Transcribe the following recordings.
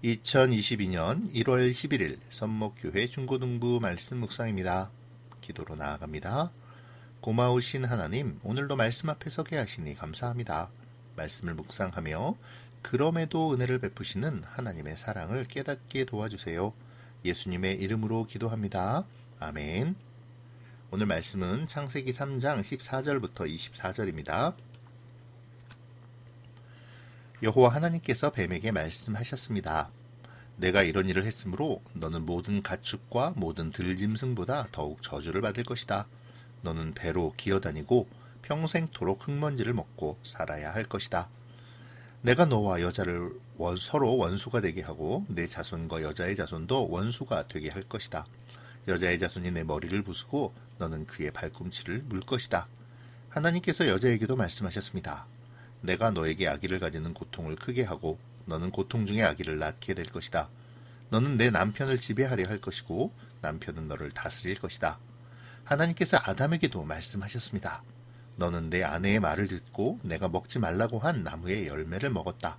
2022년 1월 11일 선목교회 중고등부 말씀 묵상입니다. 기도로 나아갑니다. 고마우신 하나님, 오늘도 말씀 앞에 서게 하시니 감사합니다. 말씀을 묵상하며 그럼에도 은혜를 베푸시는 하나님의 사랑을 깨닫게 도와주세요. 예수님의 이름으로 기도합니다. 아멘. 오늘 말씀은 창세기 3장 14절부터 24절입니다. 여호와 하나님께서 뱀에게 말씀하셨습니다. 내가 이런 일을 했으므로 너는 모든 가축과 모든 들짐승보다 더욱 저주를 받을 것이다. 너는 배로 기어다니고 평생토록 흙먼지를 먹고 살아야 할 것이다. 내가 너와 여자를 서로 원수가 되게 하고 내 자손과 여자의 자손도 원수가 되게 할 것이다. 여자의 자손이 내 머리를 부수고 너는 그의 발꿈치를 물 것이다. 하나님께서 여자에게도 말씀하셨습니다. 내가 너에게 아기를 가지는 고통을 크게 하고 너는 고통 중에 아기를 낳게 될 것이다. 너는 내 남편을 지배하려 할 것이고 남편은 너를 다스릴 것이다. 하나님께서 아담에게도 말씀하셨습니다. 너는 내 아내의 말을 듣고 내가 먹지 말라고 한 나무의 열매를 먹었다.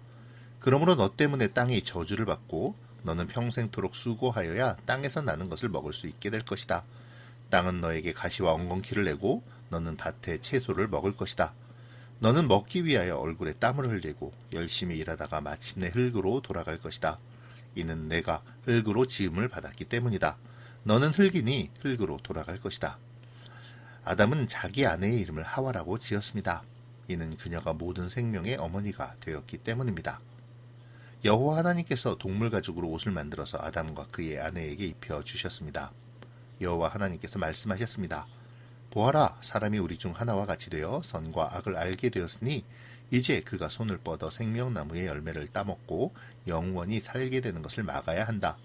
그러므로 너 때문에 땅이 저주를 받고 너는 평생토록 수고하여야 땅에서 나는 것을 먹을 수 있게 될 것이다. 땅은 너에게 가시와 엉겅퀴를 내고 너는 밭의 채소를 먹을 것이다. 너는 먹기 위하여 얼굴에 땀을 흘리고 열심히 일하다가 마침내 흙으로 돌아갈 것이다. 이는 내가 흙으로 지음을 받았기 때문이다. 너는 흙이니 흙으로 돌아갈 것이다. 아담은 자기 아내의 이름을 하와라고 지었습니다. 이는 그녀가 모든 생명의 어머니가 되었기 때문입니다. 여호와 하나님께서 동물 가죽으로 옷을 만들어서 아담과 그의 아내에게 입혀 주셨습니다. 여호와 하나님께서 말씀하셨습니다. 보아라, 사람이 우리 중 하나와 같이 되어 선과 악을 알게 되었으니 이제 그가 손을 뻗어 생명나무의 열매를 따먹고 영원히 살게 되는 것을 막아야 한다.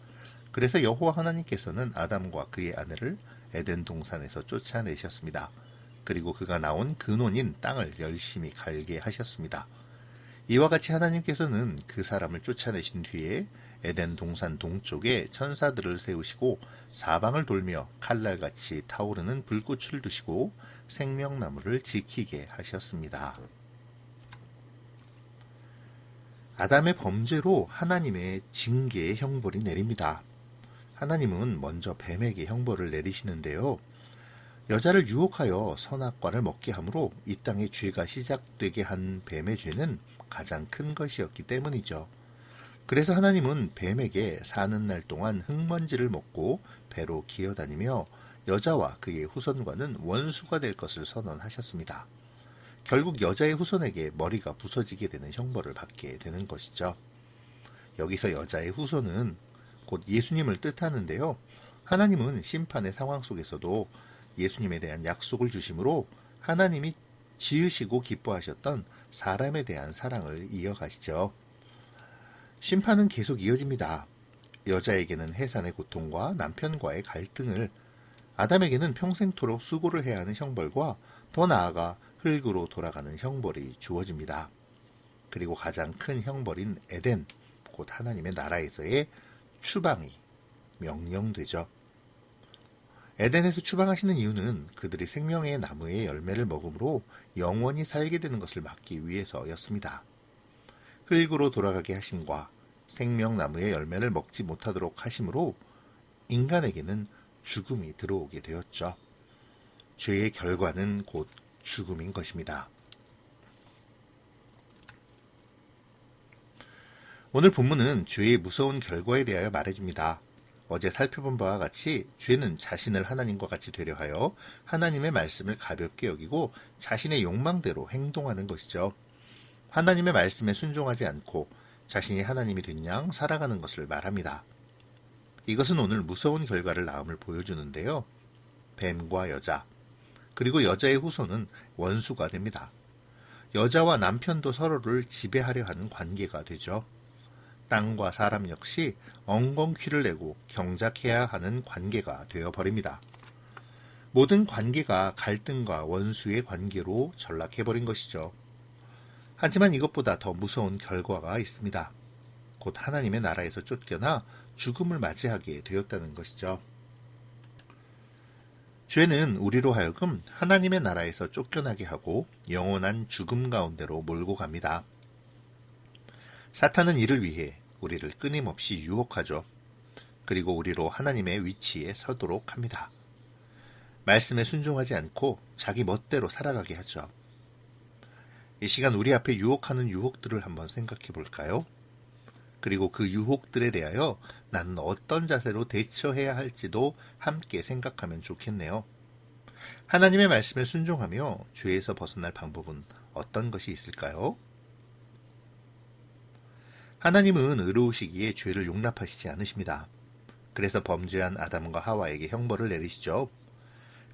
그래서 여호와 하나님께서는 아담과 그의 아내를 에덴 동산에서 쫓아내셨습니다. 그리고 그가 나온 근원인 땅을 열심히 갈게 하셨습니다. 이와 같이 하나님께서는 그 사람을 쫓아내신 뒤에 에덴 동산 동쪽에 천사들을 세우시고 사방을 돌며 칼날같이 타오르는 불꽃을 두시고 생명나무를 지키게 하셨습니다. 아담의 범죄로 하나님의 징계의 형벌이 내립니다. 하나님은 먼저 뱀에게 형벌을 내리시는데요. 여자를 유혹하여 선악과를 먹게 함으로 이 땅의 죄가 시작되게 한 뱀의 죄는 가장 큰 것이었기 때문이죠. 그래서 하나님은 뱀에게 사는 날 동안 흙먼지를 먹고 배로 기어다니며 여자와 그의 후손과는 원수가 될 것을 선언하셨습니다. 결국 여자의 후손에게 머리가 부서지게 되는 형벌을 받게 되는 것이죠. 여기서 여자의 후손은 곧 예수님을 뜻하는데요. 하나님은 심판의 상황 속에서도 예수님에 대한 약속을 주심으로 하나님이 지으시고 기뻐하셨던 사람에 대한 사랑을 이어가시죠. 심판은 계속 이어집니다. 여자에게는 해산의 고통과 남편과의 갈등을, 아담에게는 평생토록 수고를 해야 하는 형벌과 더 나아가 흙으로 돌아가는 형벌이 주어집니다. 그리고 가장 큰 형벌인 에덴, 곧 하나님의 나라에서의 추방이 명령되죠. 에덴에서 추방하시는 이유는 그들이 생명의 나무의 열매를 먹음으로 영원히 살게 되는 것을 막기 위해서였습니다. 흙으로 돌아가게 하심과 생명나무의 열매를 먹지 못하도록 하심으로 인간에게는 죽음이 들어오게 되었죠. 죄의 결과는 곧 죽음인 것입니다. 오늘 본문은 죄의 무서운 결과에 대하여 말해줍니다. 어제 살펴본 바와 같이 죄는 자신을 하나님과 같이 되려 하여 하나님의 말씀을 가볍게 여기고 자신의 욕망대로 행동하는 것이죠. 하나님의 말씀에 순종하지 않고 자신이 하나님이 된 양 살아가는 것을 말합니다. 이것은 오늘 무서운 결과를 낳음을 보여주는데요. 뱀과 여자, 그리고 여자의 후손은 원수가 됩니다. 여자와 남편도 서로를 지배하려 하는 관계가 되죠. 땅과 사람 역시 엉겅퀴를 내고 경작해야 하는 관계가 되어버립니다. 모든 관계가 갈등과 원수의 관계로 전락해버린 것이죠. 하지만 이것보다 더 무서운 결과가 있습니다. 곧 하나님의 나라에서 쫓겨나 죽음을 맞이하게 되었다는 것이죠. 죄는 우리로 하여금 하나님의 나라에서 쫓겨나게 하고 영원한 죽음 가운데로 몰고 갑니다. 사탄은 이를 위해 우리를 끊임없이 유혹하죠. 그리고 우리로 하나님의 위치에 서도록 합니다. 말씀에 순종하지 않고 자기 멋대로 살아가게 하죠. 이 시간 우리 앞에 유혹하는 유혹들을 한번 생각해 볼까요? 그리고 그 유혹들에 대하여 나는 어떤 자세로 대처해야 할지도 함께 생각하면 좋겠네요. 하나님의 말씀에 순종하며 죄에서 벗어날 방법은 어떤 것이 있을까요? 하나님은 의로우시기에 죄를 용납하시지 않으십니다. 그래서 범죄한 아담과 하와에게 형벌을 내리시죠.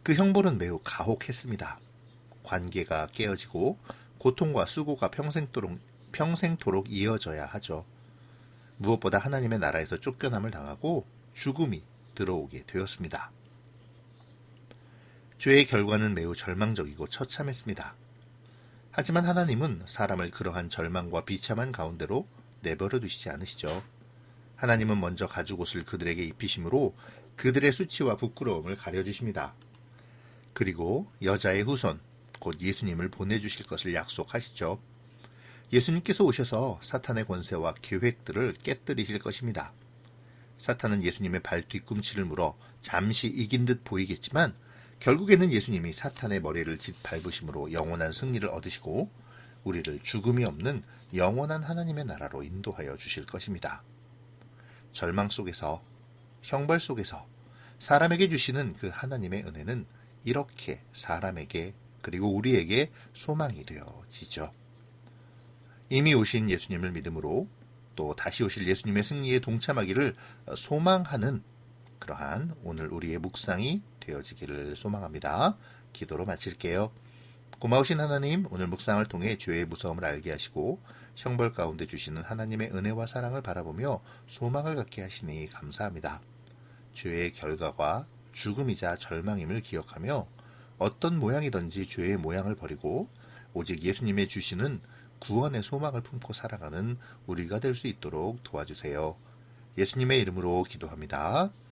그 형벌은 매우 가혹했습니다. 관계가 깨어지고 고통과 수고가 평생토록 이어져야 하죠. 무엇보다 하나님의 나라에서 쫓겨남을 당하고 죽음이 들어오게 되었습니다. 죄의 결과는 매우 절망적이고 처참했습니다. 하지만 하나님은 사람을 그러한 절망과 비참한 가운데로 내버려 두시지 않으시죠. 하나님은 먼저 가죽옷을 그들에게 입히심으로 그들의 수치와 부끄러움을 가려주십니다. 그리고 여자의 후손, 곧 예수님을 보내주실 것을 약속하시죠. 예수님께서 오셔서 사탄의 권세와 계획들을 깨뜨리실 것입니다. 사탄은 예수님의 발 뒤꿈치를 물어 잠시 이긴 듯 보이겠지만 결국에는 예수님이 사탄의 머리를 짓밟으심으로 영원한 승리를 얻으시고 우리를 죽음이 없는 영원한 하나님의 나라로 인도하여 주실 것입니다. 절망 속에서, 형벌 속에서 사람에게 주시는 그 하나님의 은혜는 이렇게 사람에게 그리고 우리에게 소망이 되어지죠. 이미 오신 예수님을 믿음으로 또 다시 오실 예수님의 승리에 동참하기를 소망하는 그러한 오늘 우리의 묵상이 되어지기를 소망합니다. 기도로 마칠게요. 고마우신 하나님, 오늘 묵상을 통해 죄의 무서움을 알게 하시고 형벌 가운데 주시는 하나님의 은혜와 사랑을 바라보며 소망을 갖게 하시니 감사합니다. 죄의 결과가 죽음이자 절망임을 기억하며 어떤 모양이든지 죄의 모양을 버리고 오직 예수님의 주시는 구원의 소망을 품고 살아가는 우리가 될 수 있도록 도와주세요. 예수님의 이름으로 기도합니다.